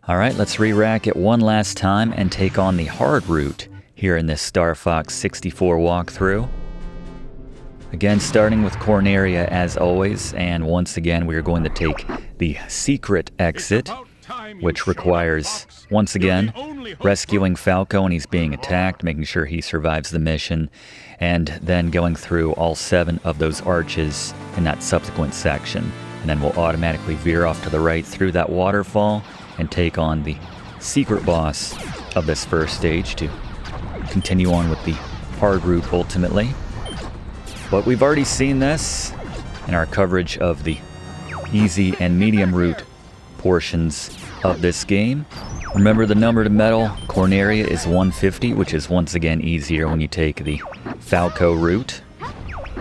Alright, let's re-rack it one last time and take on the hard route here in this Star Fox 64 walkthrough. Again, starting with Corneria as always, and once again we are going to take the secret exit, which requires, once again, rescuing Falco when he's being attacked, making sure he survives the mission, and then going through all 7 of those arches in that subsequent section. And then we'll automatically veer off to the right through that waterfall and take on the secret boss of this first stage to continue on with the hard route ultimately. But we've already seen this in our coverage of the easy and medium route portions of this game. Remember the number to metal, Corneria is 150, which is once again easier when you take the Falco route.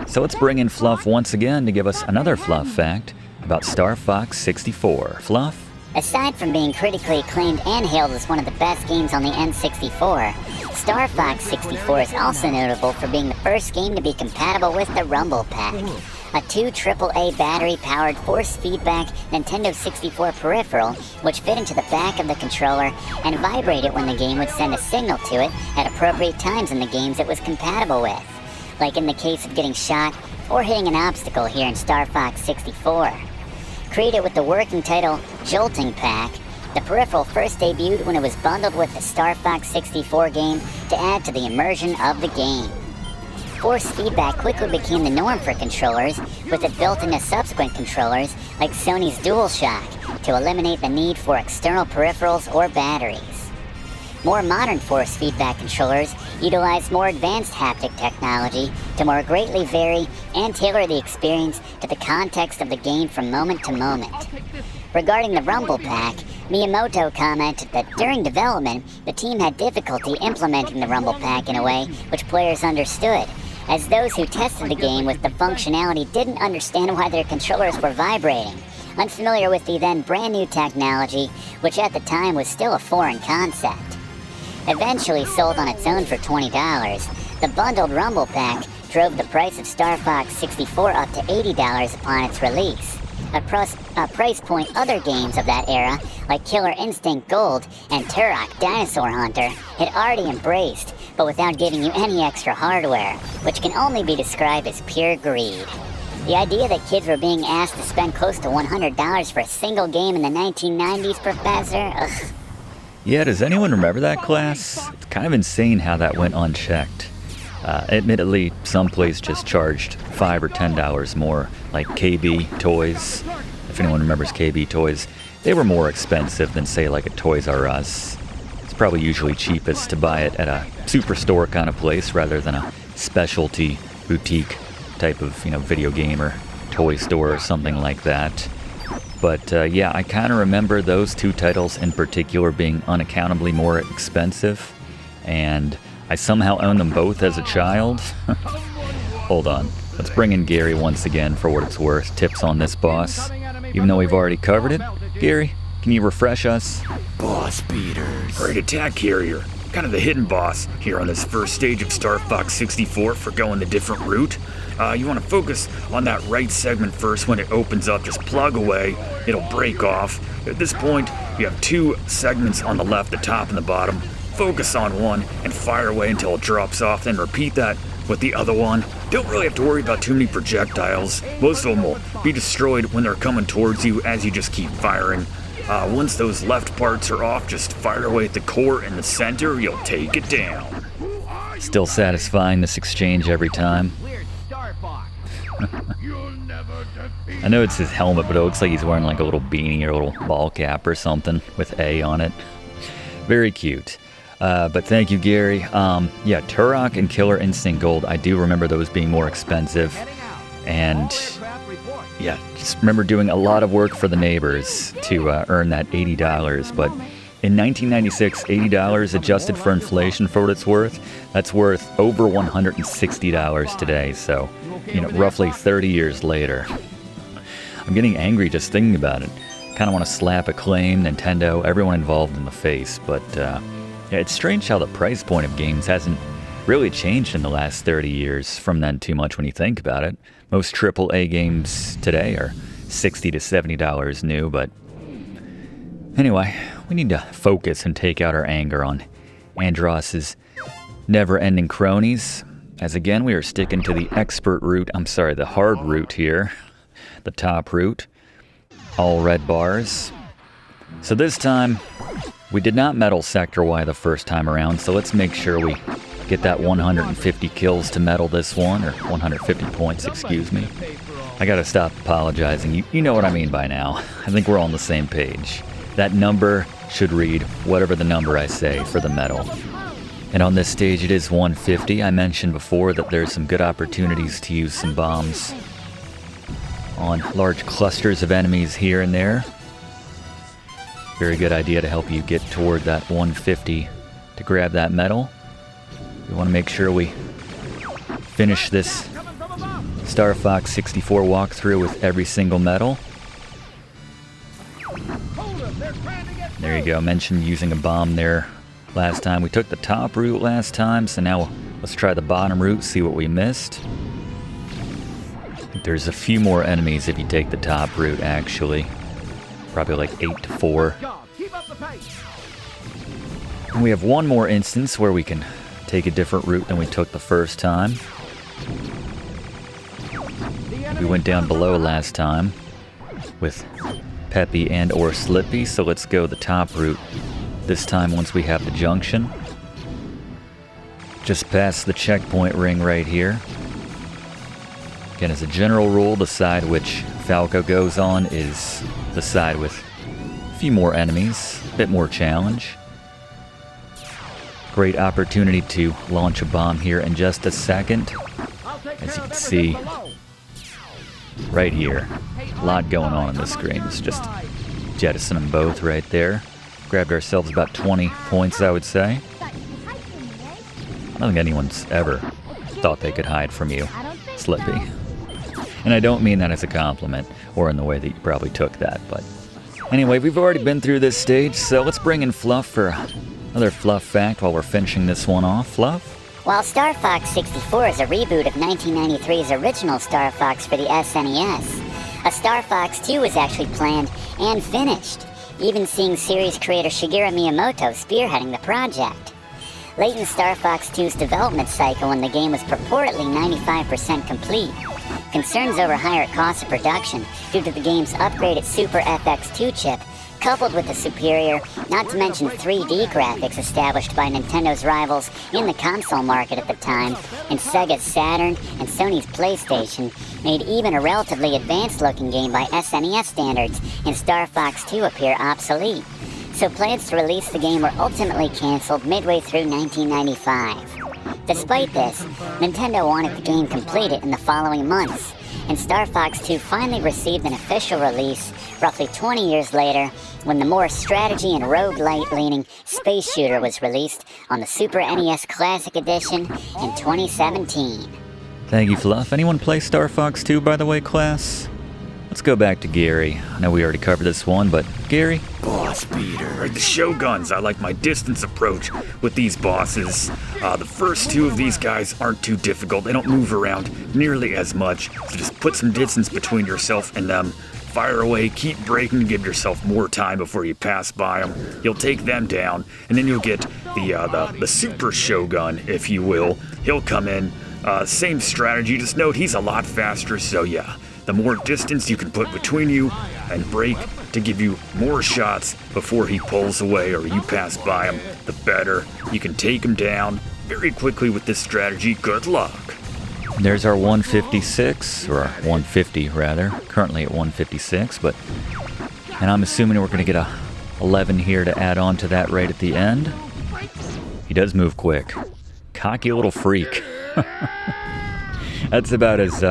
So let's bring in Fluff once again to give us another Fluff fact about Star Fox 64. Fluff? Aside from being critically acclaimed and hailed as one of the best games on the N64, Star Fox 64 is also notable for being the first game to be compatible with the Rumble Pack, a 2 AAA battery-powered force feedback Nintendo 64 peripheral which fit into the back of the controller and vibrated when the game would send a signal to it at appropriate times in the games it was compatible with, like in the case of getting shot or hitting an obstacle here in Star Fox 64. Created with the working title Jolting Pack, the peripheral first debuted when it was bundled with the Star Fox 64 game to add to the immersion of the game. Force feedback quickly became the norm for controllers, with it built into subsequent controllers like Sony's DualShock to eliminate the need for external peripherals or batteries. More modern force feedback controllers utilize more advanced haptic technology to more greatly vary and tailor the experience to the context of the game from moment to moment. Regarding the Rumble Pack, Miyamoto commented that during development, the team had difficulty implementing the Rumble Pack in a way which players understood, as those who tested the game with the functionality didn't understand why their controllers were vibrating, unfamiliar with the then brand new technology, which at the time was still a foreign concept. Eventually sold on its own for $20, the bundled Rumble Pack drove the price of Star Fox 64 up to $80 upon its release, a price point other games of that era, like Killer Instinct Gold and Turok Dinosaur Hunter, had already embraced, but without giving you any extra hardware, which can only be described as pure greed. The idea that kids were being asked to spend close to $100 for a single game in the 1990s, Professor? Ugh. Yeah, does anyone remember that class? It's kind of insane how that went unchecked. Admittedly, some place just charged $5 or $10 more, like KB Toys. If anyone remembers KB Toys, they were more expensive than, say, like a Toys R Us. It's probably usually cheapest to buy it at a superstore kind of place rather than a specialty boutique type of, video game or toy store or something like that. But yeah, I kind of remember those 2 titles in particular being unaccountably more expensive, and I somehow owned them both as a child. Hold on, let's bring in Gary once again for what it's worth. Tips on this boss, even though we've already covered it. Gary, can you refresh us? Boss beaters. Great attack carrier. Kind of the hidden boss here on this first stage of Star Fox 64 for going the different route. You want to focus on that right segment first. When it opens up, just plug away. It'll break off. At this point, you have 2 segments on the left, the top and the bottom. Focus on one and fire away until it drops off, then repeat that with the other one. Don't really have to worry about too many projectiles. Most of them will be destroyed when they're coming towards you as you just keep firing. Once those left parts are off, just fire away at the core in the center. You'll take it down. Still satisfying this exchange every time. I know it's his helmet, but it looks like he's wearing like a little beanie or a little ball cap or something with A on it. Very cute. But thank you, Gary. Yeah, Turok and Killer Instinct Gold, I do remember those being more expensive. And yeah, just remember doing a lot of work for the neighbors to earn that $80. But in 1996, $80 adjusted for inflation for what it's worth, that's worth over $160 today. So, roughly 30 years later. I'm getting angry just thinking about it. Kind of want to slap Acclaim, Nintendo, everyone involved in the face. But yeah, it's strange how the price point of games hasn't really changed in the last 30 years from then too much when you think about it. Most AAA games today are $60 to $70 new, but anyway, we need to focus and take out our anger on Andross's never-ending cronies. As again, we are sticking to the expert route, the hard route here. The top route. All red bars. So this time, we did not medal Sector Y the first time around, so let's make sure we get that 150 kills to medal this one, or 150 points, excuse me. I gotta stop apologizing. You know what I mean by now. I think we're all on the same page. That number should read whatever the number I say for the medal. And on this stage it is 150. I mentioned before that there's some good opportunities to use some bombs on large clusters of enemies here and there. Very good idea to help you get toward that 150 to grab that medal. We want to make sure we finish this Star Fox 64 walkthrough with every single medal. There you go, mentioned using a bomb there last time. We took the top route last time, so now let's try the bottom route, see what we missed. I think there's a few more enemies if you take the top route, actually. Probably like 8 to 4. And we have one more instance where we can take a different route than we took the first time. We went down below last time with Peppy and or Slippy, so let's go the top route this time once we have the junction. Just past the checkpoint ring right here. Again, as a general rule, the side which Falco goes on is the side with a few more enemies, a bit more challenge. Great opportunity to launch a bomb here in just a second. As you can see, right here, a lot going on the screen. It's just jettison them both right there. Grabbed ourselves about 20 points, I would say. I don't think anyone's ever thought they could hide from you, Slippy. And I don't mean that as a compliment, or in the way that you probably took that, but... Anyway, we've already been through this stage, so let's bring in Fluff for another Fluff fact while we're finishing this one off. Fluff? While Star Fox 64 is a reboot of 1993's original Star Fox for the SNES, a Star Fox 2 was actually planned and finished, even seeing series creator Shigeru Miyamoto spearheading the project. Late in Star Fox 2's development cycle, when the game was purportedly 95% complete, concerns over higher costs of production due to the game's upgraded Super FX2 chip, coupled with the superior, not to mention 3D graphics established by Nintendo's rivals in the console market at the time, and Sega's Saturn and Sony's PlayStation, made even a relatively advanced-looking game by SNES standards in Star Fox 2 appear obsolete. So plans to release the game were ultimately canceled midway through 1995. Despite this, Nintendo wanted the game completed in the following months, and Star Fox 2 finally received an official release roughly 20 years later, when the more strategy and roguelite-leaning space shooter was released on the Super NES Classic Edition in 2017. Thank you, Fluff. Anyone play Star Fox 2, by the way, class? Let's go back to Gary. I know we already covered this one, but Gary? Boss beater. Right, the Shoguns. I like my distance approach with these bosses. The first two of these guys aren't too difficult. They don't move around nearly as much. So just put some distance between yourself and them. Fire away, keep braking to give yourself more time before you pass by them. You'll take them down, and then you'll get the Super Shogun, if you will. He'll come in. Same strategy, just note he's a lot faster, so yeah. The more distance you can put between you and brake to give you more shots before he pulls away or you pass by him, the better. You can take him down very quickly with this strategy. Good luck. There's our 156, or our 150 rather, currently at 156, and I'm assuming we're going to get a 11 here to add on to that right at the end. He does move quick. Cocky little freak. That's about as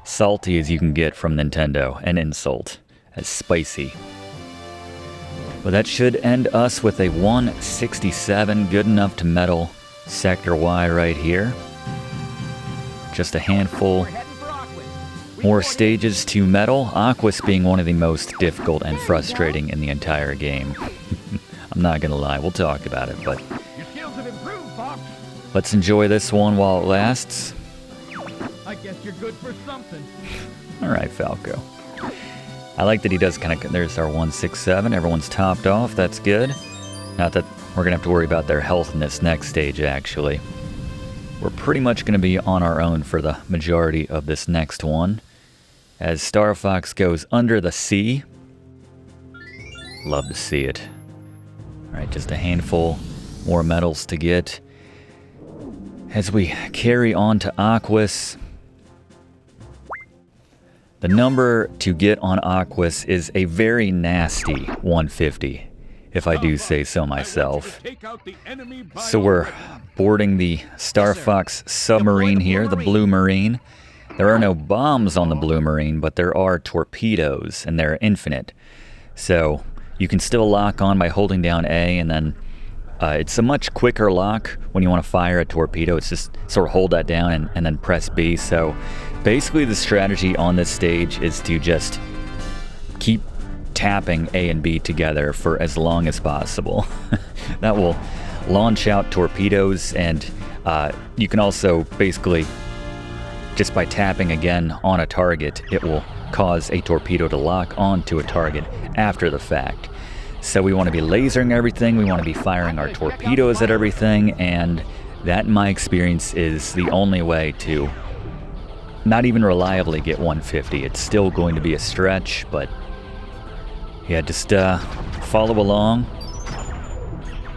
salty as you can get from Nintendo, an insult, as spicy. Well, that should end us with a 167, good enough to medal Sector Y right here. Just a handful more stages to medal, Aquas being one of the most difficult and frustrating in the entire game. I'm not gonna lie, we'll talk about it, but let's enjoy this one while it lasts. I guess you're good for something. Alright, Falco. I like that he does kind of, there's our 167, everyone's topped off, that's good. Not that we're going to have to worry about their health in this next stage, actually. We're pretty much going to be on our own for the majority of this next one. As Star Fox goes under the sea. Love to see it. Alright, just a handful more medals to get. As we carry on to Aquas. The number to get on Aquas is a very nasty 150, if I do say so myself. So we're boarding the Star Fox submarine here, the Blue Marine. There are no bombs on the Blue Marine, but there are torpedoes, and they're infinite. So you can still lock on by holding down A, and then it's a much quicker lock when you want to fire a torpedo. It's just sort of hold that down and then press B. So basically the strategy on this stage is to just keep tapping A and B together for as long as possible. That will launch out torpedoes, and you can also basically, just by tapping again on a target, it will cause a torpedo to lock onto a target after the fact. So we want to be lasering everything, we want to be firing our torpedoes at everything, and that, in my experience, is the only way to not even reliably get 150. It's still going to be a stretch, but yeah, just follow along.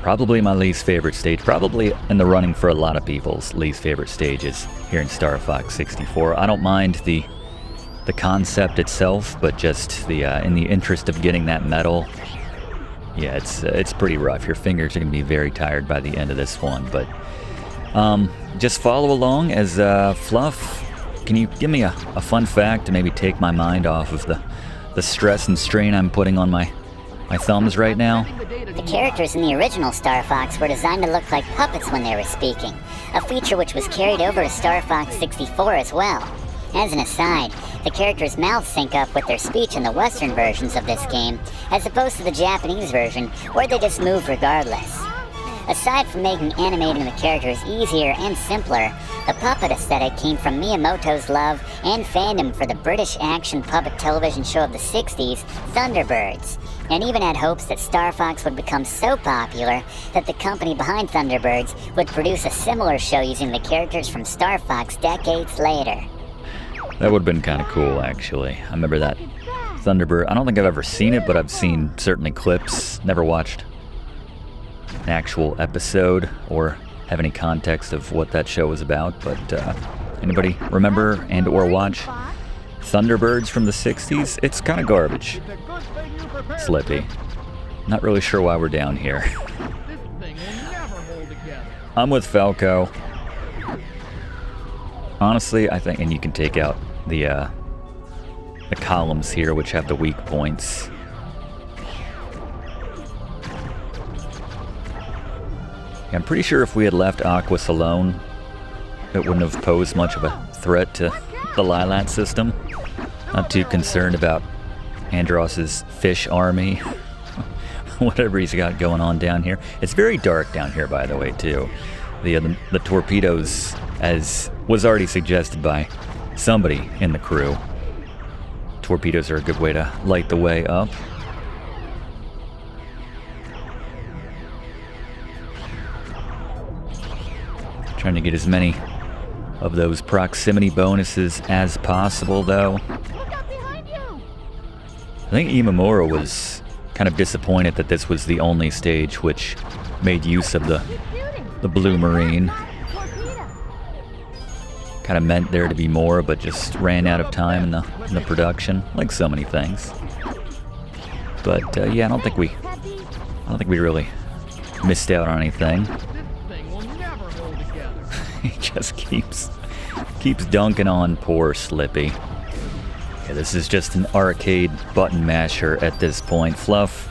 Probably my least favorite stage, probably in the running for a lot of people's least favorite stages here in Star Fox 64. I don't mind the concept itself, but just the in the interest of getting that medal, yeah, it's pretty rough. Your fingers are going to be very tired by the end of this one, but just follow along as Fluff. Can you give me a fun fact to maybe take my mind off of the stress and strain I'm putting on my thumbs right now? The characters in the original Star Fox were designed to look like puppets when they were speaking, a feature which was carried over to Star Fox 64 as well. As an aside, the characters' mouths sync up with their speech in the Western versions of this game, as opposed to the Japanese version, where they just move regardless. Aside from making animating the characters easier and simpler, the puppet aesthetic came from Miyamoto's love and fandom for the British action puppet television show of the 60s, Thunderbirds, and even had hopes that Star Fox would become so popular that the company behind Thunderbirds would produce a similar show using the characters from Star Fox decades later. That would have been kind of cool, actually. I remember that Thunderbird. I don't think I've ever seen it, but I've seen certainly clips. Never watched an actual episode or have any context of what that show was about. But anybody remember and or watch Thunderbirds from the 60s? It's kind of garbage. Slippy. Not really sure why we're down here. I'm with Falco. Honestly, I think, and you can take out the columns here, which have the weak points. Yeah, I'm pretty sure if we had left Aquas alone, it wouldn't have posed much of a threat to the Lylat system. Not too concerned about Andross's fish army, whatever he's got going on down here. It's very dark down here, by the way, too. The torpedoes, as was already suggested by somebody in the crew, torpedoes are a good way to light the way up. Trying to get as many of those proximity bonuses as possible, though. I think Imamura was kind of disappointed that this was the only stage which made use of the Blue Marine. Kind of meant there to be more, but just ran out of time in the production, like so many things. But yeah, I don't think we really missed out on anything. He just keeps dunking on poor Slippy. Yeah, this is just an arcade button masher at this point. Fluff,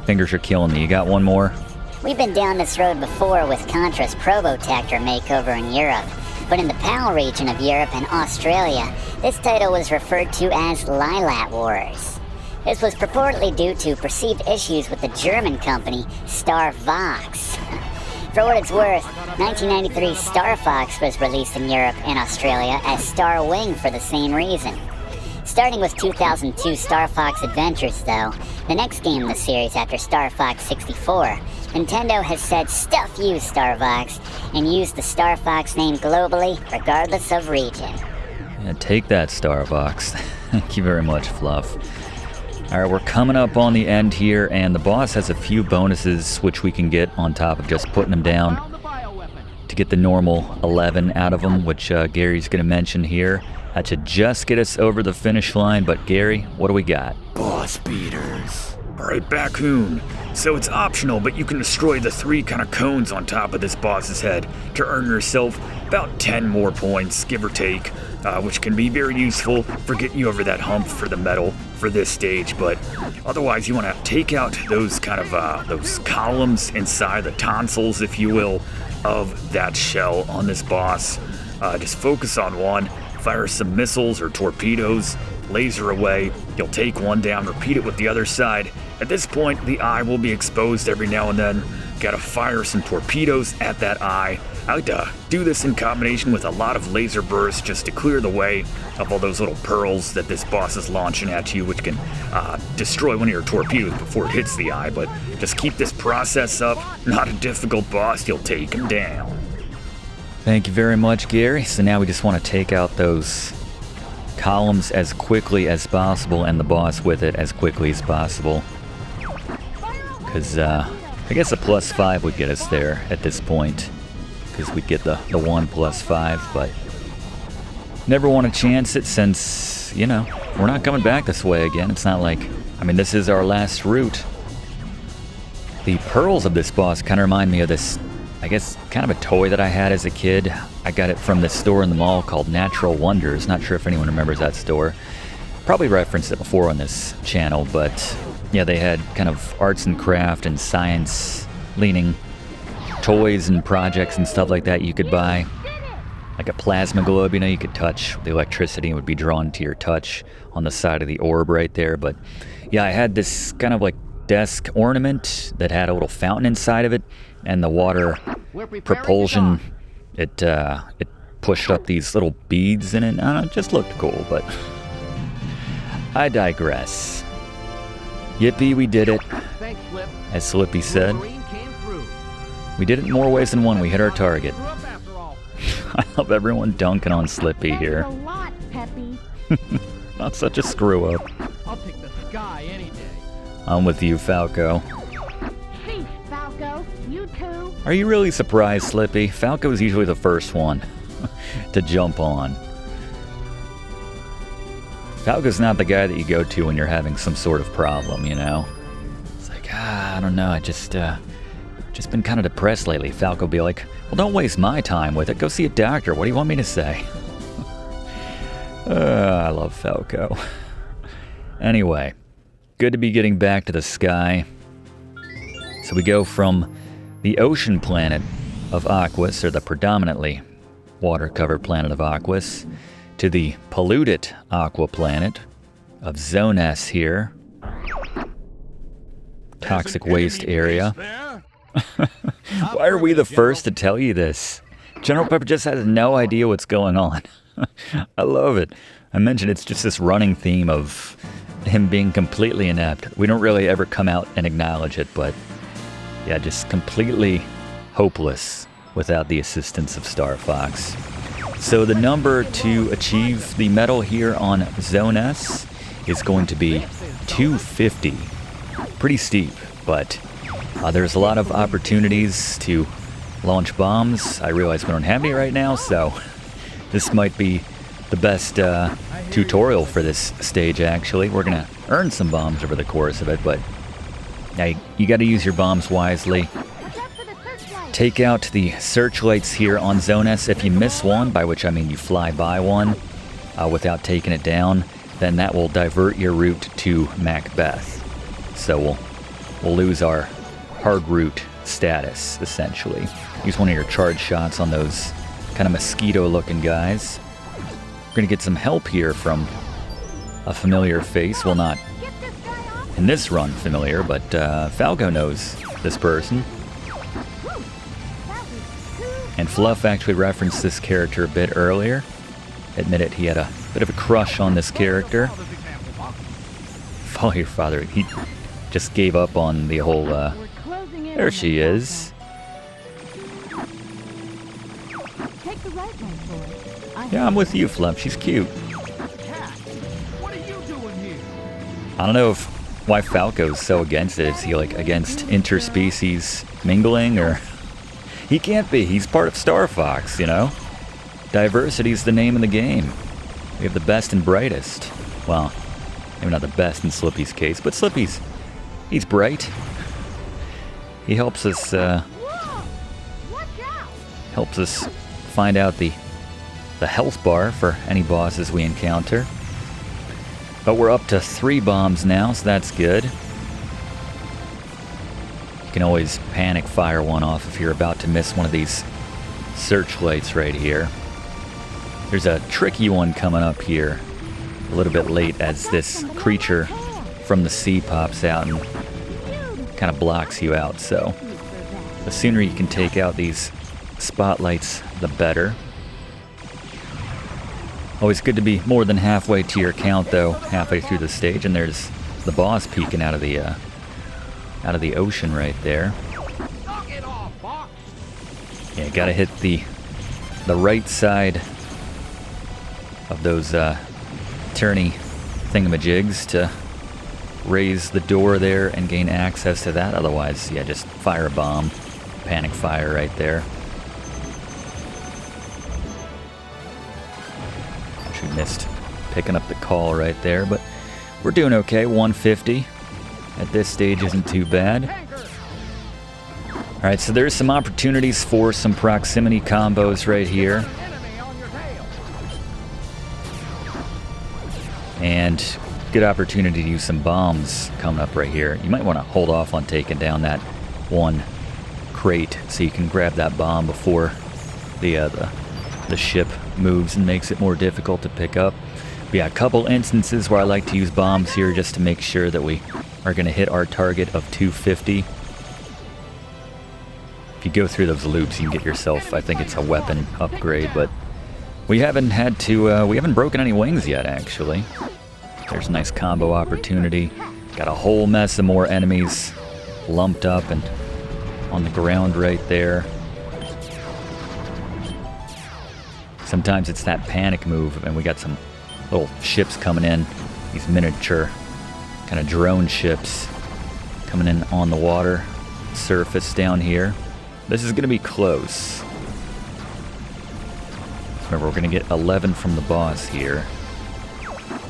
fingers are killing me. You got one more? We've been down this road before with Contra's Probotector makeover in Europe, but in the PAL region of Europe and Australia, this title was referred to as Lylat Wars. This was purportedly due to perceived issues with the German company Star Fox. For what it's worth, 1993 Star Fox was released in Europe and Australia as Starwing for the same reason. Starting with 2002 Star Fox Adventures, though, the next game in the series after Star Fox 64, Nintendo has said stuff you, Star Fox, and used the Star Fox name globally, regardless of region. Yeah, take that, Star Fox. Thank you very much, Fluff. Alright, we're coming up on the end here, and the boss has a few bonuses which we can get on top of just putting them down to get the normal 11 out of them, which Gary's going to mention here. That should just get us over the finish line, but Gary, what do we got? Boss beaters. Alright, Bacoon. So it's optional, but you can destroy the 3 kind of cones on top of this boss's head to earn yourself about 10 more points, give or take, which can be very useful for getting you over that hump for the medal for this stage. But otherwise, you want to take out those kind of those columns inside the tonsils, if you will, of that shell on this boss. Just focus on one, fire some missiles or torpedoes, laser away. You'll take one down, repeat it with the other side. At this point, the eye will be exposed every now and then. Gotta fire some torpedoes at that eye. I like to do this in combination with a lot of laser bursts just to clear the way of all those little pearls that this boss is launching at you, which can destroy one of your torpedoes before it hits the eye. But just keep this process up. Not a difficult boss, you'll take him down. Thank you very much, Gary. So now we just want to take out those columns as quickly as possible and the boss with it as quickly as possible. Because I guess a +5 would get us there at this point. Because we'd get the 1 + 5, but never want to chance it since, you know, we're not coming back this way again. It's not like, I mean, this is our last route. The pearls of this boss kind of remind me of this, I guess, kind of a toy that I had as a kid. I got it from this store in the mall called Natural Wonders. Not sure if anyone remembers that store. Probably referenced it before on this channel, but yeah, they had kind of arts and craft and science leaning toys and projects and stuff like that you could buy. Like a plasma globe, you know, you could touch the electricity and would be drawn to your touch on the side of the orb right there. But yeah, I had this kind of like desk ornament that had a little fountain inside of it, and the water propulsion, it pushed up these little beads in it. It just looked cool, but I digress. Yippee, we did it, as Slippy said. We did it in more ways than one. We hit our target. I love everyone dunking on Slippy here. Not such a screw up. I'll take the sky any day. I'm with you, Falco. Peace, Falco. You too. Are you really surprised, Slippy? Falco is usually the first one to jump on. Falco's not the guy that you go to when you're having some sort of problem, you know? It's like, I don't know, I just been kind of depressed lately. Falco be like, well, don't waste my time with it. Go see a doctor. What do you want me to say? I love Falco. Anyway, good to be getting back to the sky. So we go from the ocean planet of Aquas, or the predominantly water-covered planet of Aquas, to the polluted aqua planet of Zone S here. Toxic waste area. Why are we the first to tell you this? General Pepper just has no idea what's going on. I love it. I mentioned it's just this running theme of him being completely inept. We don't really ever come out and acknowledge it, but yeah, just completely hopeless without the assistance of Star Fox. So the number to achieve the medal here on Zone S is going to be 250. Pretty steep, but there's a lot of opportunities to launch bombs. I realize we don't have any right now, so this might be the best tutorial for this stage, actually. We're going to earn some bombs over the course of it, but yeah, you got to use your bombs wisely. Take out the searchlights here on Zone S. If you miss one, by which I mean you fly by one without taking it down, then that will divert your route to Macbeth. So we'll lose our hard route status, essentially. Use one of your charge shots on those kind of mosquito-looking guys. We're going to get some help here from a familiar face. Well, not in this run familiar, but Falco knows this person. And Fluff actually referenced this character a bit earlier. Admitted he had a bit of a crush on this character. Follow your father. He just gave up on the whole, We're closing in There on she them, is. Falco. Take the right one, boy. Yeah, I'm with you, Fluff. She's cute. Cat, what are you doing here? I don't know why Falco's so against it. Is he like against interspecies mingling, or he can't be? He's part of Star Fox, you know. Diversity's the name of the game. We have the best and brightest. Well, maybe not the best in Slippy's case, but he's bright. He helps us Whoa! Watch out! helps us find out the health bar for any bosses we encounter. But we're up to 3 bombs now, so that's good. You can always panic fire one off if you're about to miss one of these searchlights right here. There's a tricky one coming up here a little bit late as this creature from the sea pops out and kind of blocks you out. So the sooner you can take out these spotlights, the better. Always good to be more than halfway to your count, though, halfway through the stage, and there's the boss peeking out of the ocean right there. Knock it off, Fox. Yeah, gotta hit the right side of those turny thingamajigs to raise the door there and gain access to that. Otherwise, yeah, just fire a bomb, panic fire right there. Actually missed picking up the call right there, but we're doing okay. 150 at this stage isn't too bad. All right, so there's some opportunities for some proximity combos right here. Enemy on your tail. And good opportunity to use some bombs coming up right here. You might want to hold off on taking down that one crate so you can grab that bomb before the ship moves and makes it more difficult to pick up. But yeah, a couple instances where I like to use bombs here just to make sure that we are going to hit our target of 250. If you go through those loops, you can get yourself, I think it's a weapon upgrade, but we haven't broken any wings yet, actually. There's a nice combo opportunity. Got a whole mess of more enemies lumped up and on the ground right there. Sometimes it's that panic move, and we got some little ships coming in. These miniature kind of drone ships coming in on the water surface down here. This is going to be close. Remember, we're going to get 11 from the boss here.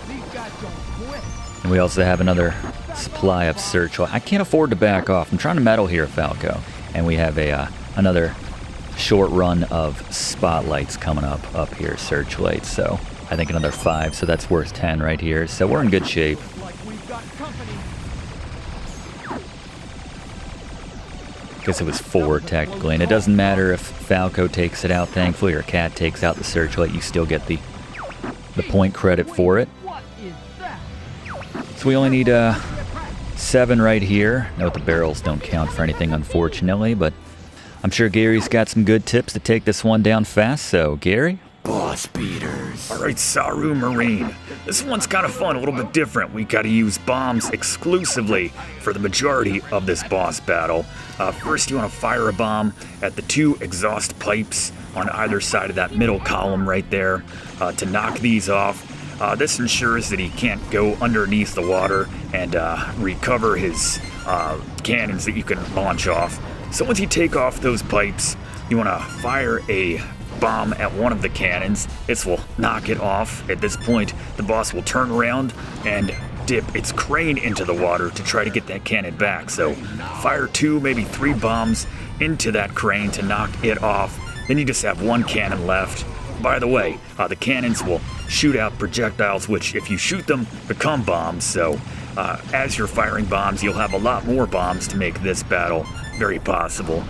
These guys don't quit. And we also have another supply of searchlight. I can't afford to back off. I'm trying to meddle here, Falco. And we have another short run of spotlights coming up here, searchlights. So I think another 5, so that's worth 10 right here. So we're in good shape. Like we've got company. Guess it was 4 technically, and it doesn't matter if Falco takes it out, thankfully, or Cat takes out the searchlight. You still get the point credit for it. What is that? So we only need 7 right here. Note the barrels don't count for anything, unfortunately, but I'm sure Gary's got some good tips to take this one down fast. So Gary? Boss beaters. All right, Sarumarine. This one's kind of fun, a little bit different. We got to use bombs exclusively for the majority of this boss battle. First, you want to fire a bomb at the 2 exhaust pipes on either side of that middle column right there to knock these off. This ensures that he can't go underneath the water and recover his cannons that you can launch off. So once you take off those pipes, you want to fire a bomb at one of the cannons. This will knock it off. At this point, the boss will turn around and dip its crane into the water to try to get that cannon back. So fire 2, maybe 3 bombs into that crane to knock it off. Then you just have 1 cannon left. By the way, the cannons will shoot out projectiles, which if you shoot them, become bombs. So as you're firing bombs, you'll have a lot more bombs to make this battle very possible.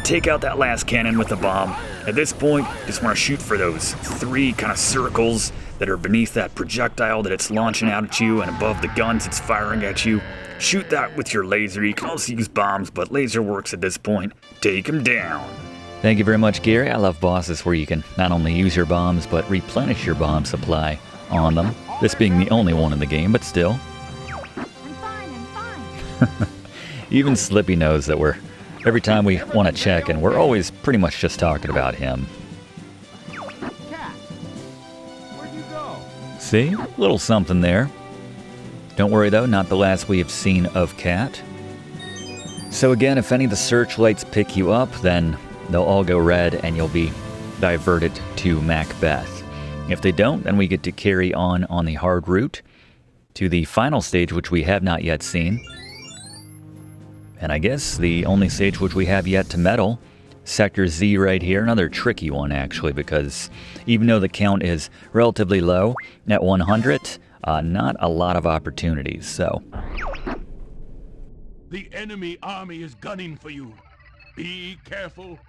Take out that last cannon with a bomb. At this point, just want to shoot for those 3 kind of circles that are beneath that projectile that it's launching out at you and above the guns it's firing at you. Shoot that with your laser. You can also use bombs, but laser works at this point. Take them down. Thank you very much, Gary. I love bosses where you can not only use your bombs, but replenish your bomb supply on them. This being the only one in the game, but still. Even Slippy knows that every time we want to check in, we're always pretty much just talking about him. Cat, where'd you go? See? A little something there. Don't worry though, not the last we have seen of Cat. So again, if any of the searchlights pick you up, then they'll all go red and you'll be diverted to Macbeth. If they don't, then we get to carry on the hard route to the final stage, which we have not yet seen. And I guess the only stage which we have yet to medal, Sector Z right here. Another tricky one, actually, because even though the count is relatively low at 100, not a lot of opportunities, so. The enemy army is gunning for you. Be careful.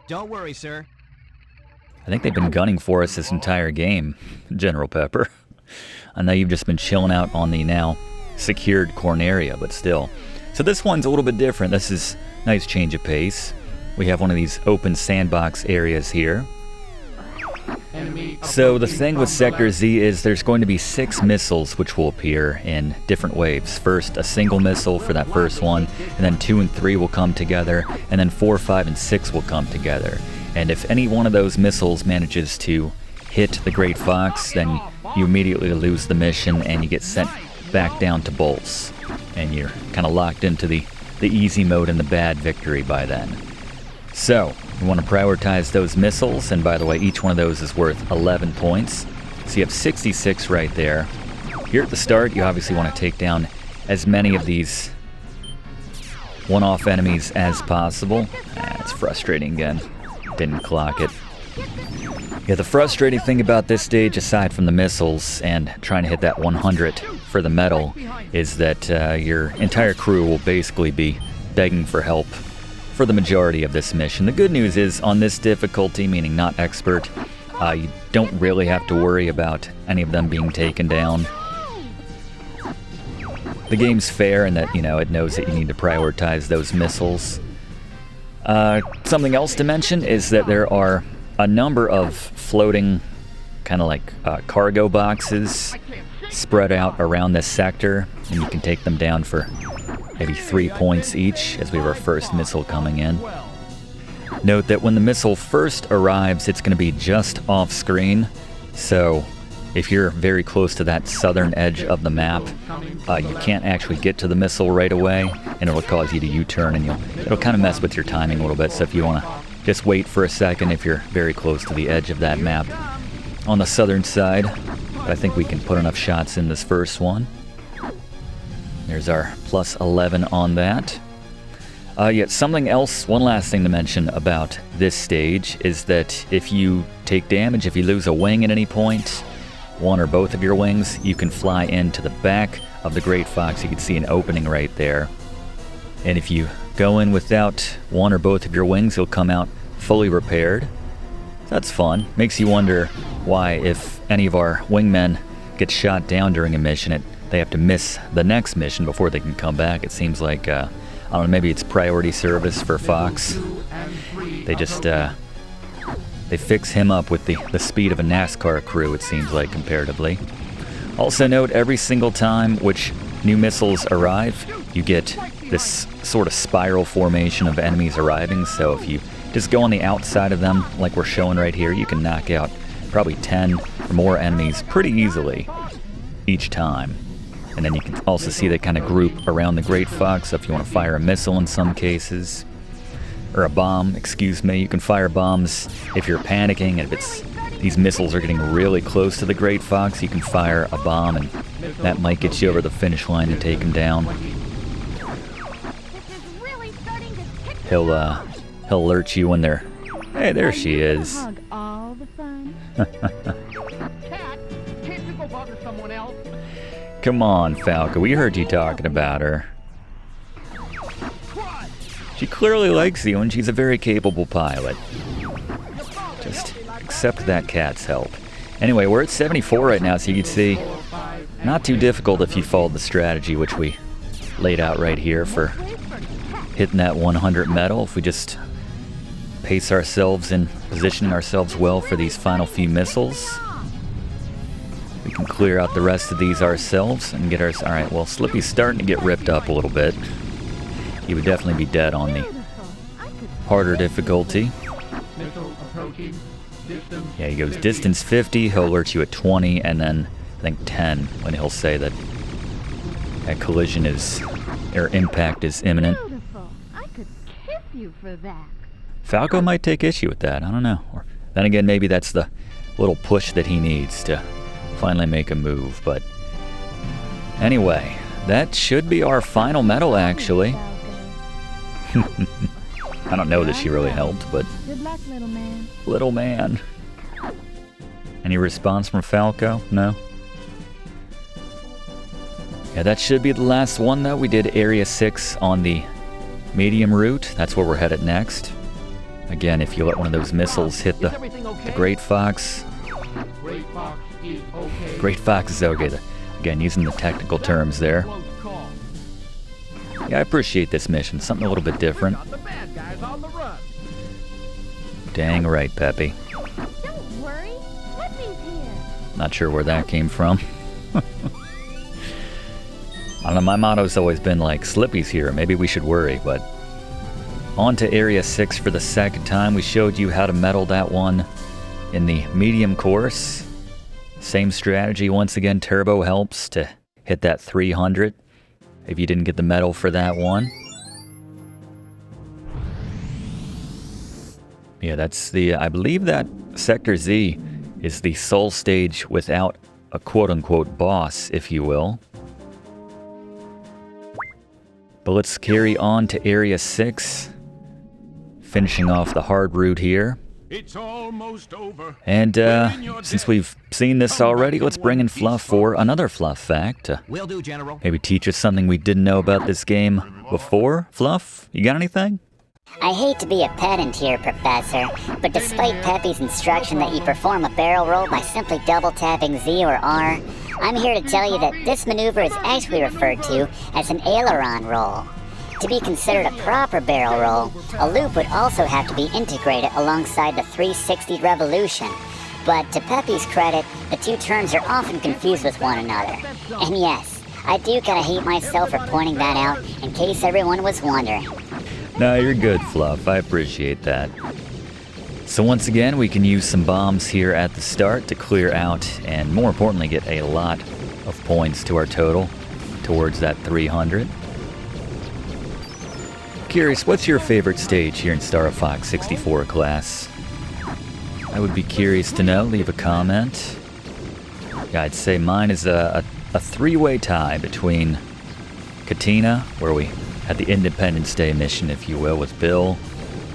Don't worry, sir. I think they've been gunning for us this entire game, General Pepper. I know you've just been chilling out on the now secured Corneria, but still. So this one's a little bit different. This is a nice change of pace. We have one of these open sandbox areas here. So the thing with Sector Z is there's going to be 6 missiles which will appear in different waves. First, a single missile for that first one, and then 2 and 3 will come together, and then 4, 5, and 6 will come together. And if any one of those missiles manages to hit the Great Fox, then you immediately lose the mission and you get sent back down to bolts. And you're kind of locked into the easy mode and the bad victory by then. So, we want to prioritize those missiles, and by the way, each one of those is worth 11 points. So you have 66 right there. Here at the start, you obviously want to take down as many of these one-off enemies as possible. It's frustrating again. Didn't clock it. Yeah, the frustrating thing about this stage, aside from the missiles and trying to hit that 100 for the medal, is that your entire crew will basically be begging for help for the majority of this mission. The good news is, on this difficulty, meaning not expert, you don't really have to worry about any of them being taken down. The game's fair in that, it knows that you need to prioritize those missiles. Something else to mention is that there are a number of floating, kind of like cargo boxes spread out around this sector, and you can take them down for maybe 3 points each, as we have our first missile coming in. Note that when the missile first arrives, it's going to be just off screen, so if you're very close to that southern edge of the map, you can't actually get to the missile right away, and it'll cause you to U-turn, and it'll kind of mess with your timing a little bit. So if you want to just wait for a second if you're very close to the edge of that map on the southern side. But I think we can put enough shots in this first one. There's our plus 11 on that. Yet something else, one last thing to mention about this stage is that if you take damage, if you lose a wing at any point, one or both of your wings, you can fly into the back of the Great Fox. You can see an opening right there. And if you go in without one or both of your wings, you'll come out fully repaired. That's fun. Makes you wonder why, if any of our wingmen get shot down during a mission, they have to miss the next mission before they can come back. It seems like, I don't know, maybe it's priority service for Fox. They just, they fix him up with the speed of a NASCAR crew, it seems like, comparatively. Also note, every single time which new missiles arrive, you get this sort of spiral formation of enemies arriving. So if you just go on the outside of them, like we're showing right here, you can knock out probably 10 or more enemies pretty easily each time. And then you can also see they kind of group around the Great Fox. So if you want to fire a missile in some cases, or a bomb, excuse me, you can fire bombs if you're panicking. And if these missiles are getting really close to the Great Fox, you can fire a bomb, and that might get you over the finish line to take him down. He'll alert you when they're... Hey, there she is. Hug all the fun. Cat, can't you go bother someone else? Come on, Falco, we heard you talking about her. She clearly likes you, and she's a very capable pilot. Just accept that cat's help. Anyway, we're at 74 right now, so you can see, not too difficult if you followed the strategy which we laid out right here for hitting that 100 medal. If we just pace ourselves and positioning ourselves well for these final few missiles. We can clear out the rest of these ourselves and get ours. Alright, well, Slippy's starting to get ripped up a little bit. He would definitely be dead on the harder difficulty. Yeah, he goes distance 50, he'll alert you at 20, and then I think 10 when he'll say that a collision is, or impact is imminent. Beautiful. I could kiss you for that. Falco might take issue with that, I don't know. Or then again, maybe that's the little push that he needs to finally make a move, but anyway, that should be our final medal, actually. I don't know that she really helped, but Good luck, little man. little man. Any response from Falco? No? Yeah, that should be the last one, though. We did Area 6 on the medium route. That's where we're headed next. Again, if you let one of those missiles hit the Great Fox. Great Fox is okay. Great Fox is okay. Again, using the technical terms there. Close call. Yeah, I appreciate this mission. Something a little bit different. Got the bad guys on the run. Dang right, Peppy. Don't worry. Slippy's here. Not sure where that came from. I don't know, my motto's always been like, Slippy's here, maybe we should worry, but... On to Area 6 for the second time. We showed you how to medal that one in the medium course. Same strategy, once again, turbo helps to hit that 300 if you didn't get the medal for that one. Yeah, that's the, I believe that Sector Z is the sole stage without a quote-unquote boss, if you will. But let's carry on to Area 6, finishing off the hard route here. It's almost over. And since we've seen this already, let's bring in Fluff for another Fluff fact. Will do, General. Maybe teach us something we didn't know about this game before. Fluff, you got anything? I hate to be a pedant here, Professor, but despite Peppy's instruction that you perform a barrel roll by simply double tapping Z or R, I'm here to tell you that this maneuver is actually referred to as an aileron roll. To be considered a proper barrel roll, a loop would also have to be integrated alongside the 360 revolution. But to Peppy's credit, the two terms are often confused with one another. And yes, I do kinda hate myself for pointing that out in case everyone was wondering. No, you're good, Fluff. I appreciate that. So once again, we can use some bombs here at the start to clear out and more importantly get a lot of points to our total towards that 300. Curious, what's your favorite stage here in Star Fox 64 class? I would be curious to know. Leave a comment. Yeah, I'd say mine is a three-way tie between Katina, where we had the Independence Day mission, if you will, with Bill,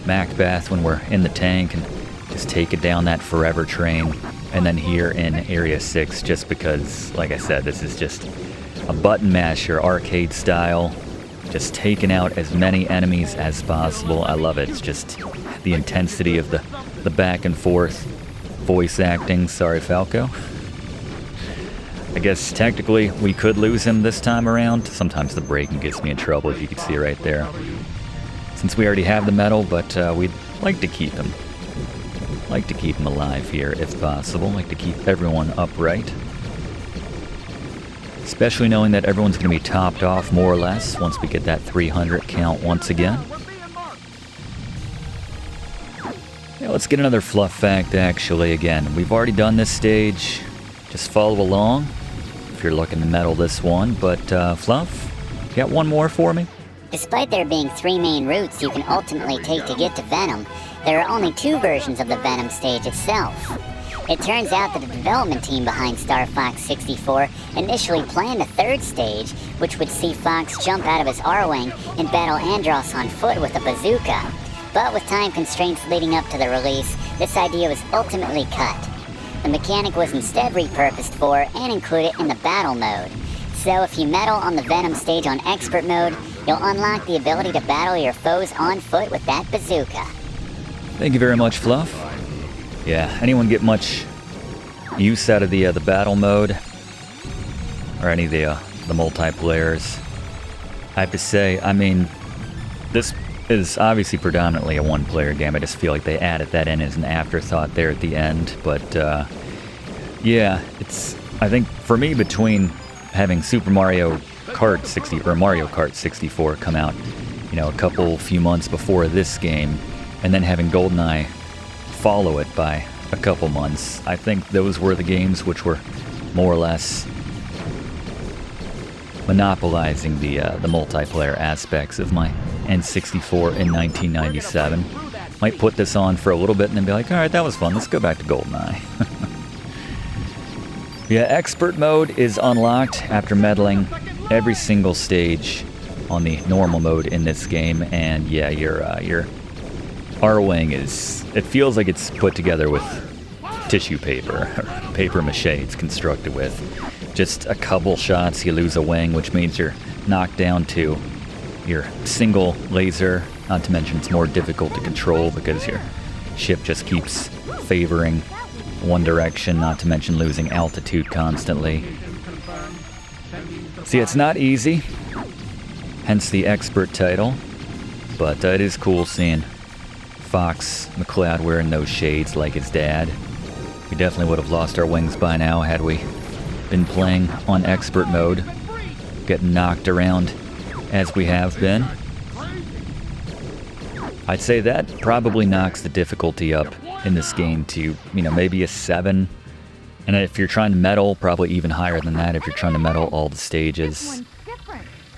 Macbeth when we're in the tank and just take it down that forever train, and then here in Area 6 just because, like I said, this is just a button masher, arcade style, just taking out as many enemies as possible. I love it. It's just the intensity of the back and forth voice acting. Sorry, Falco. I guess technically we could lose him this time around. Sometimes the braking gets me in trouble, as you can see right there. Since we already have the medal, but we'd like to keep him. Like to keep him alive here if possible. Like to keep everyone upright. Especially knowing that everyone's going to be topped off more or less once we get that 300 count once again. Yeah, let's get another Fluff fact actually again. We've already done this stage. Just follow along if you're looking to medal this one. But Fluff, you got one more for me? Despite there being three main routes you can ultimately take to get to Venom, there are only two versions of the Venom stage itself. It turns out that the development team behind Star Fox 64 initially planned a third stage, which would see Fox jump out of his R-Wing and battle Andross on foot with a bazooka. But with time constraints leading up to the release, this idea was ultimately cut. The mechanic was instead repurposed for and included in the battle mode. So if you medal on the Venom stage on Expert mode, you'll unlock the ability to battle your foes on foot with that bazooka. Thank you very much, Fluff. Yeah, anyone get much use out of the battle mode? Or any of the multiplayers? I have to say, I mean, this is obviously predominantly a one-player game. I just feel like they added that in as an afterthought there at the end. But, yeah, it's I think for me, between having Super Mario Kart 60 or Mario Kart 64 come out, a few months before this game, and then having GoldenEye follow it by a couple months, I think those were the games which were more or less monopolizing the multiplayer aspects of my N64 in 1997. Might put this on for a little bit and then be like, alright, that was fun, let's go back to GoldenEye. Yeah, Expert Mode is unlocked after meddling every single stage on the normal mode in this game, and yeah, your R-Wing it feels like it's put together with tissue paper, or paper mache it's constructed with. Just a couple shots, you lose a wing, which means you're knocked down to your single laser, not to mention it's more difficult to control because your ship just keeps favoring one direction, not to mention losing altitude constantly. See, it's not easy, hence the expert title, but it is cool seeing Fox McCloud wearing those shades like his dad. We definitely would have lost our wings by now had we been playing on expert mode, getting knocked around as we have been. I'd say that probably knocks the difficulty up in this game to, maybe a 7. And if you're trying to medal, probably even higher than that if you're trying to medal all the stages.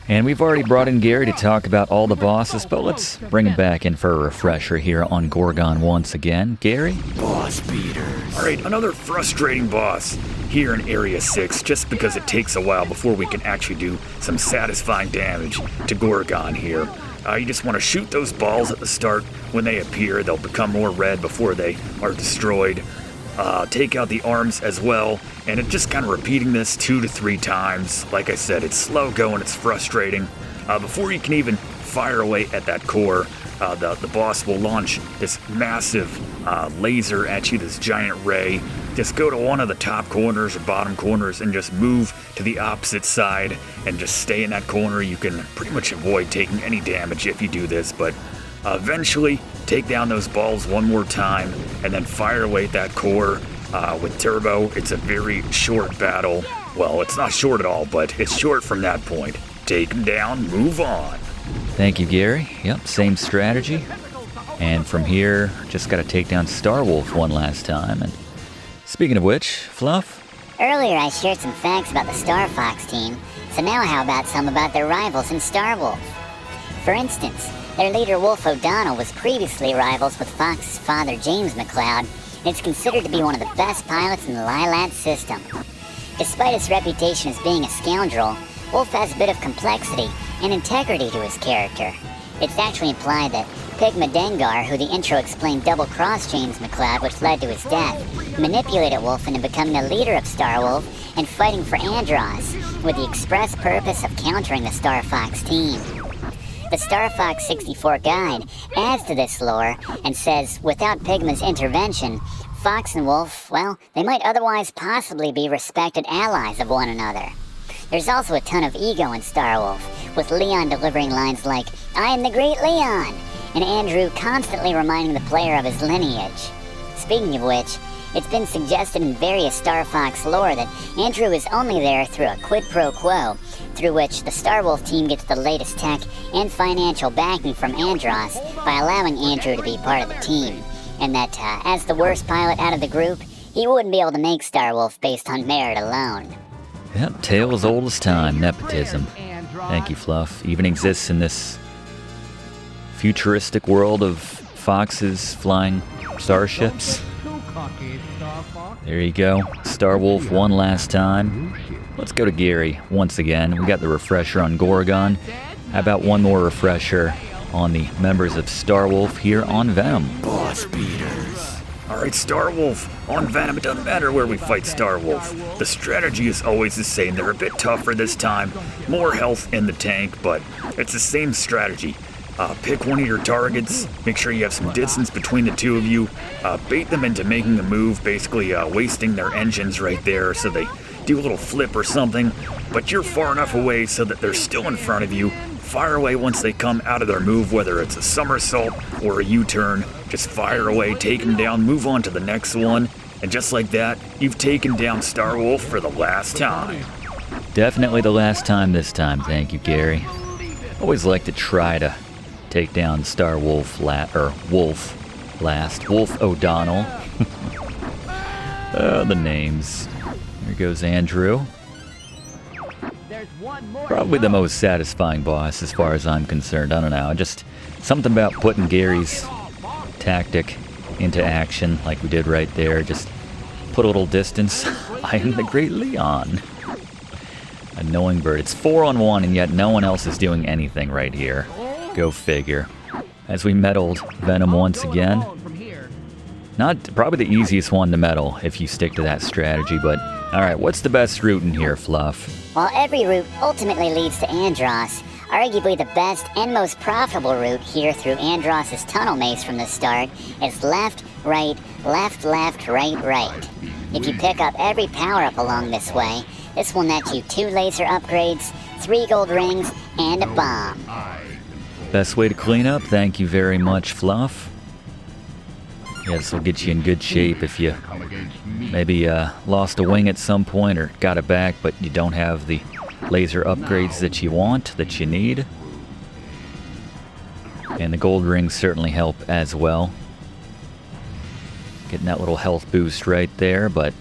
And we've already brought in Gary to talk about all the bosses, but let's bring him back in for a refresher here on Gorgon once again. Gary? Boss beaters. Alright, another frustrating boss here in Area 6, just because it takes a while before we can actually do some satisfying damage to Gorgon here. You just want to shoot those balls at the start. When they appear, they'll become more red before they are destroyed. Take out the arms as well, and it's just kind of repeating this 2 to 3 times. Like I said, it's slow going, it's frustrating. Before you can even fire away at that core, the boss will launch this massive laser at you, this giant ray. Just go to one of the top corners or bottom corners and just move to the opposite side and just stay in that corner. You can pretty much avoid taking any damage if you do this, but eventually take down those balls one more time and then fire away at that core with Turbo. It's a very short battle. Well, it's not short at all, but it's short from that point. Take him down, move on. Thank you, Gary. Yep, same strategy. And from here, just gotta take down Starwolf one last time. And speaking of which, Fluff? Earlier I shared some facts about the Star Fox team, so now how about some about their rivals in Starwolf? For instance, their leader Wolf O'Donnell was previously rivals with Fox's father James McCloud, and it's considered to be one of the best pilots in the Lylat system. Despite his reputation as being a scoundrel, Wolf has a bit of complexity and integrity to his character. It's actually implied that Pigma Dengar, who the intro explained double-crossed James McCloud, which led to his death, manipulated Wolf into becoming the leader of Starwolf and fighting for Andross, with the express purpose of countering the Star Fox team. The Star Fox 64 guide adds to this lore and says, without Pigma's intervention, Fox and Wolf, well, they might otherwise possibly be respected allies of one another. There's also a ton of ego in Starwolf, with Leon delivering lines like, "I am the great Leon," and Andrew constantly reminding the player of his lineage. Speaking of which, it's been suggested in various Star Fox lore that Andrew is only there through a quid pro quo, through which the Starwolf team gets the latest tech and financial backing from Andross by allowing Andrew to be part of the team, and that as the worst pilot out of the group, he wouldn't be able to make Starwolf based on merit alone. Yep, tale as old as time, nepotism. Thank you, Fluff. Even exists in this futuristic world of foxes flying starships. There you go. Starwolf one last time. Let's go to Gary once again. We got the refresher on Gorgon. How about one more refresher on the members of Starwolf here on Venom? Boss beaters. Alright, Starwolf. On Venom, it doesn't matter where we fight Starwolf. The strategy is always the same. They're a bit tougher this time. More health in the tank, but it's the same strategy. Pick one of your targets, make sure you have some distance between the two of you, bait them into making a move, basically wasting their engines right there so they do a little flip or something, but you're far enough away so that they're still in front of you. Fire away once they come out of their move, whether it's a somersault or a U-turn. Just fire away, take them down, move on to the next one, And just like that, you've taken down Starwolf for the last time. Definitely the last time this time, thank you, Gary. Always like to try to take down Wolf last. Wolf O'Donnell. The names. Here goes Andrew. Probably the most satisfying boss as far as I'm concerned. I don't know, just something about putting Gary's tactic into action like we did right there. Just put a little distance. I am the Great Leon. A knowing bird. It's 4-on-1 and yet no one else is doing anything right here. Go figure. As we meddled Venom once again. Not probably the easiest one to meddle if you stick to that strategy, but alright, what's the best route in here, Fluff? While every route ultimately leads to Andross, arguably the best and most profitable route here through Andross's tunnel maze from the start is left, right, left, right, right. If you pick up every power-up along this way, this will net you 2 laser upgrades, 3 gold rings, and a bomb. Best way to clean up, thank you very much, Fluff. Yeah, this will get you in good shape if you maybe lost a wing at some point or got it back, but you don't have the laser upgrades that you want, that you need. And the gold rings certainly help as well. Getting that little health boost right there, but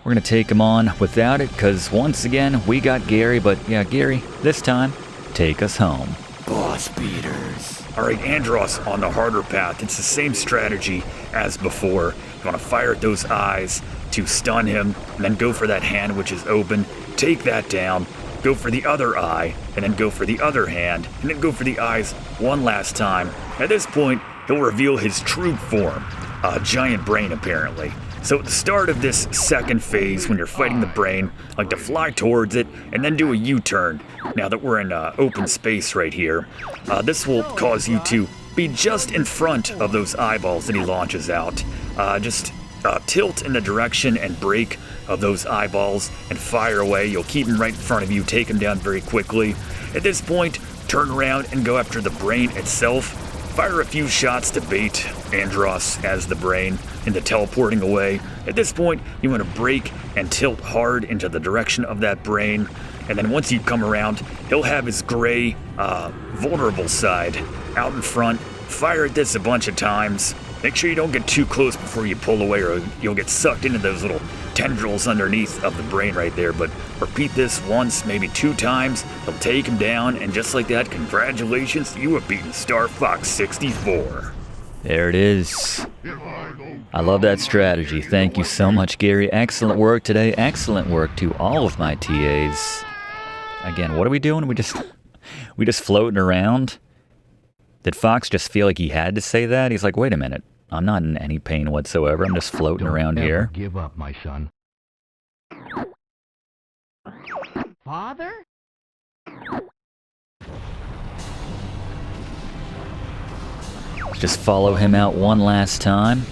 we're going to take him on without it, because once again, we got Gary, but yeah, Gary, this time, take us home. Boss beaters. Alright, Andross on the harder path. It's the same strategy as before. You want to fire at those eyes to stun him, and then go for that hand which is open, take that down, go for the other eye, and then go for the other hand, and then go for the eyes one last time. At this point, he'll reveal his true form, a giant brain apparently. So at the start of this second phase, when you're fighting the brain, I like to fly towards it and then do a U-turn. Now that we're in open space right here, this will cause you to be just in front of those eyeballs that he launches out. Just tilt in the direction and break of those eyeballs and fire away. You'll keep him right in front of you, take him down very quickly. At this point, turn around and go after the brain itself. Fire a few shots to bait Andross as the brain into teleporting away. At this point, you want to brake and tilt hard into the direction of that brain. And then once you come around, he'll have his gray, vulnerable side out in front. Fire at this a bunch of times. Make sure you don't get too close before you pull away, or you'll get sucked into those little tendrils underneath of the brain right there. But repeat this once, maybe 2 times. He'll take him down, and just like that, congratulations, you have beaten Star Fox 64. There it is. I love that strategy. Thank you so much, Gary. Excellent work today. Excellent work to all of my TAs. Again, what are we doing? We just floating around? Did Fox just feel like he had to say that? He's like, wait a minute. I'm not in any pain whatsoever. I'm just floating around here. Give up, my son. Father? Just follow him out one last time.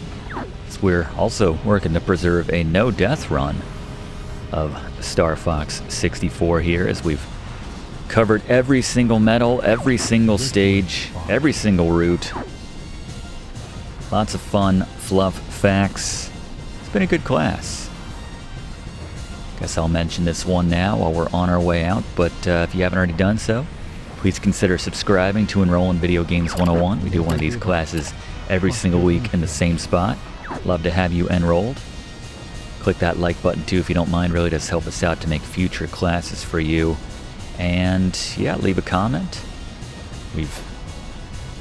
So we're also working to preserve a no-death run of Star Fox 64 here, as we've covered every single medal, every single stage, every single route. Lots of fun, Fluff facts. It's been a good class. Guess I'll mention this one now while we're on our way out, but if you haven't already done so, please consider subscribing to Enroll in Video Games 101. We do one of these classes every single week in the same spot. Love to have you enrolled. Click that like button too if you don't mind. Really does help us out to make future classes for you. And yeah, leave a comment. We've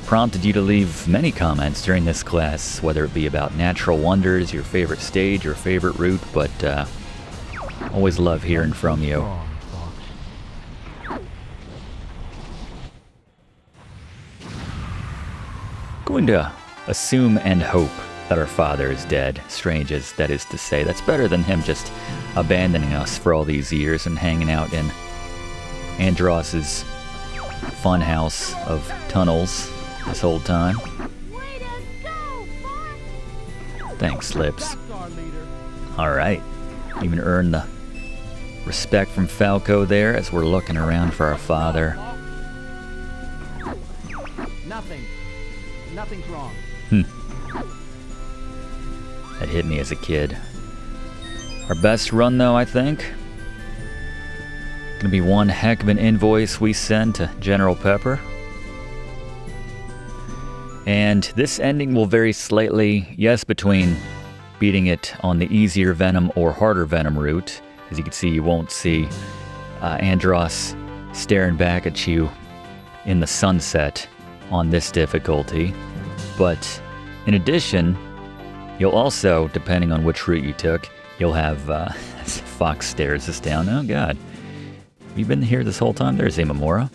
prompted you to leave many comments during this class, whether it be about natural wonders, your favorite stage, your favorite route, but always love hearing from you. Going to assume and hope that our father is dead, strange as that is to say. That's better than him just abandoning us for all these years and hanging out in Andross's fun house of tunnels this whole time. Thanks, Lips. Alright, even earned the respect from Falco there as we're looking around for our father. Nothing's wrong. that hit me as a kid. Our best run, though, I think. Gonna be one heck of an invoice we send to General Pepper. And this ending will vary slightly, yes, between beating it on the easier Venom or harder Venom route. As you can see, you won't see Andross staring back at you in the sunset on this difficulty. But in addition, you'll also, depending on which route you took, you'll have Fox stares us down. Oh god. Have you been here this whole time? There's Imamura.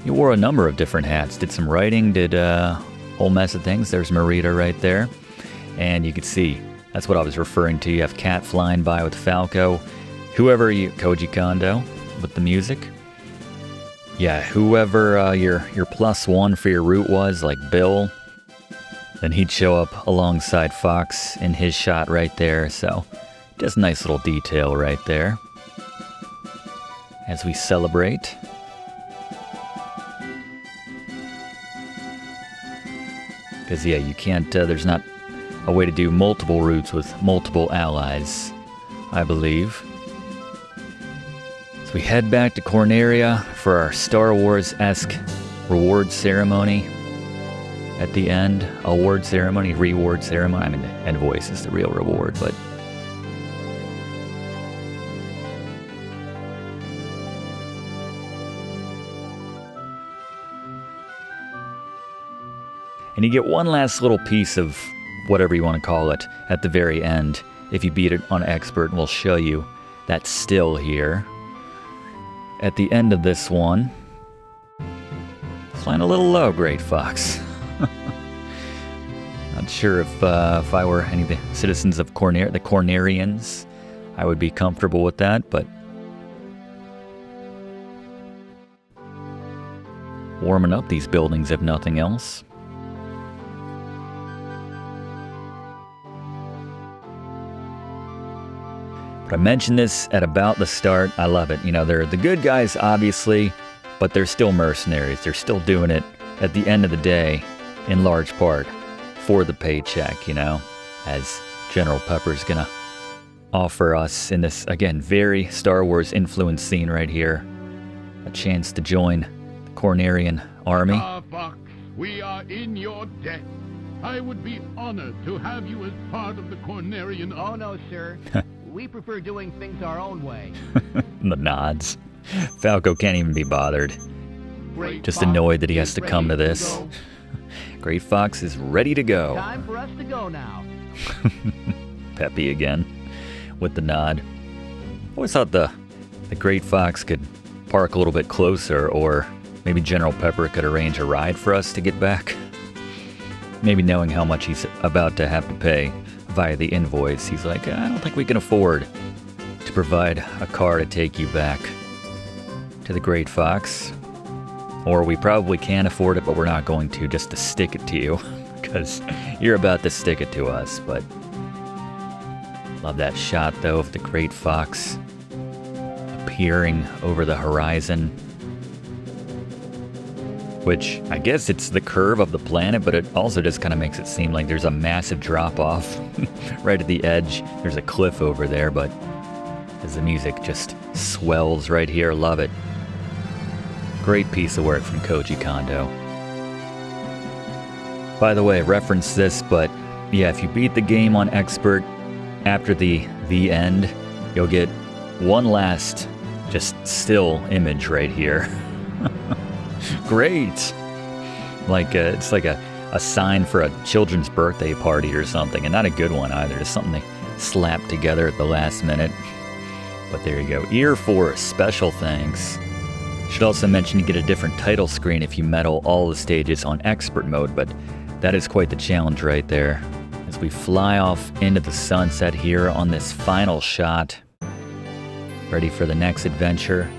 You wore a number of different hats. Did some writing, did a whole mess of things. There's Marita right there. And you can see, that's what I was referring to. You have Cat flying by with Falco. Whoever you, Koji Kondo with the music. Yeah, whoever your +1 for your route was, like Bill, then he'd show up alongside Fox in his shot right there. So just a nice little detail right there as we celebrate. Because, yeah, you can't, there's not a way to do multiple routes with multiple allies, I believe. So we head back to Corneria for our Star Wars-esque reward ceremony at the end. Award ceremony, reward ceremony. I mean, the invoice is the real reward, but... And you get one last little piece of whatever you want to call it at the very end. If you beat it on Expert, we'll show you that still here. At the end of this one, flying a little low, Great Fox. Not sure if I were any of the citizens of Corneria, the Cornerians, I would be comfortable with that, but warming up these buildings if nothing else. But I mentioned this at about the start. I love it. You know, they're the good guys, obviously, but they're still mercenaries. They're still doing it at the end of the day, in large part, for the paycheck, you know, as General Pepper's gonna offer us in this, again, very Star Wars influenced scene right here, a chance to join the Cornerian army. Fox, we are in your debt. I would be honored to have you as part of the Cornerian Oh, no, sir. We prefer doing things our own way. The nods. Falco can't even be bothered. Great Just Fox annoyed that he has is to come to ready this. go. Great Fox is ready to go. Time for us to go now. Peppy again, with the nod. Always thought the Great Fox could park a little bit closer, or maybe General Pepper could arrange a ride for us to get back. Maybe knowing how much he's about to have to pay via the invoice, he's like, I don't think we can afford to provide a car to take you back to the Great Fox. Or we probably can afford it, but we're not going to, just to stick it to you, because you're about to stick it to us. But love that shot, though, of the Great Fox appearing over the horizon, which I guess it's the curve of the planet, but it also just kind of makes it seem like there's a massive drop-off right at the edge. There's a cliff over there, but as the music just swells right here, love it. Great piece of work from Koji Kondo. By the way, reference this, but yeah, if you beat the game on Expert after the end, you'll get one last just still image right here. Great! Like, it's like a sign for a children's birthday party or something, and not a good one either, just something they slapped together at the last minute. But there you go. Ear Force, special thanks. Should also mention you get a different title screen if you medal all the stages on Expert mode, but that is quite the challenge right there. As we fly off into the sunset here on this final shot, ready for the next adventure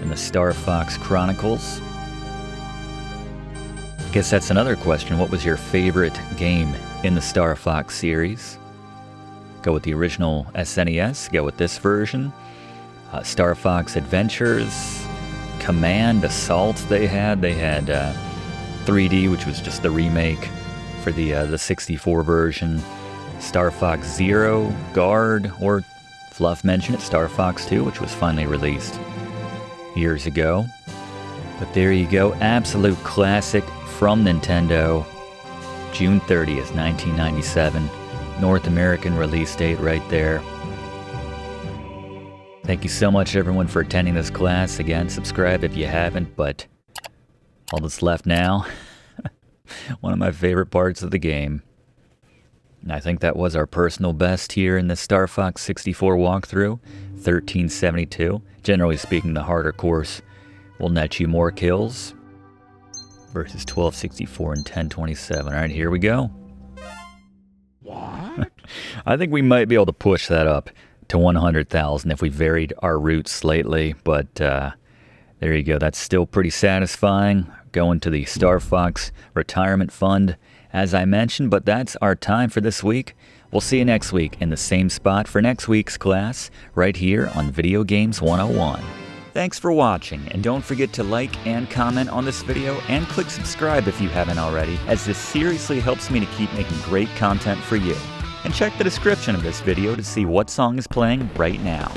in the Star Fox Chronicles. I guess that's another question. What was your favorite game in the Star Fox series? Go with the original SNES, go with this version. Star Fox Adventures, Command, Assault they had. They had 3D, which was just the remake for the 64 version. Star Fox Zero, Guard, or Fluff mentioned it, Star Fox 2, which was finally released years ago. But there you go, absolute classic from Nintendo. June 30th, 1997. North American release date right there. Thank you so much, everyone, for attending this class. Again, subscribe if you haven't, but all that's left now, one of my favorite parts of the game. And I think that was our personal best here in the Star Fox 64 walkthrough, 1372. Generally speaking, the harder course will net you more kills versus 1264 and 1027. All right, here we go. What? I think we might be able to push that up to 100,000 if we varied our routes slightly, but there you go. That's still pretty satisfying. Going to the Star Fox Retirement Fund, as I mentioned, but that's our time for this week. We'll see you next week in the same spot for next week's class, right here on Video Games 101. Thanks for watching, and don't forget to like and comment on this video, and click subscribe if you haven't already, as this seriously helps me to keep making great content for you. And check the description of this video to see what song is playing right now.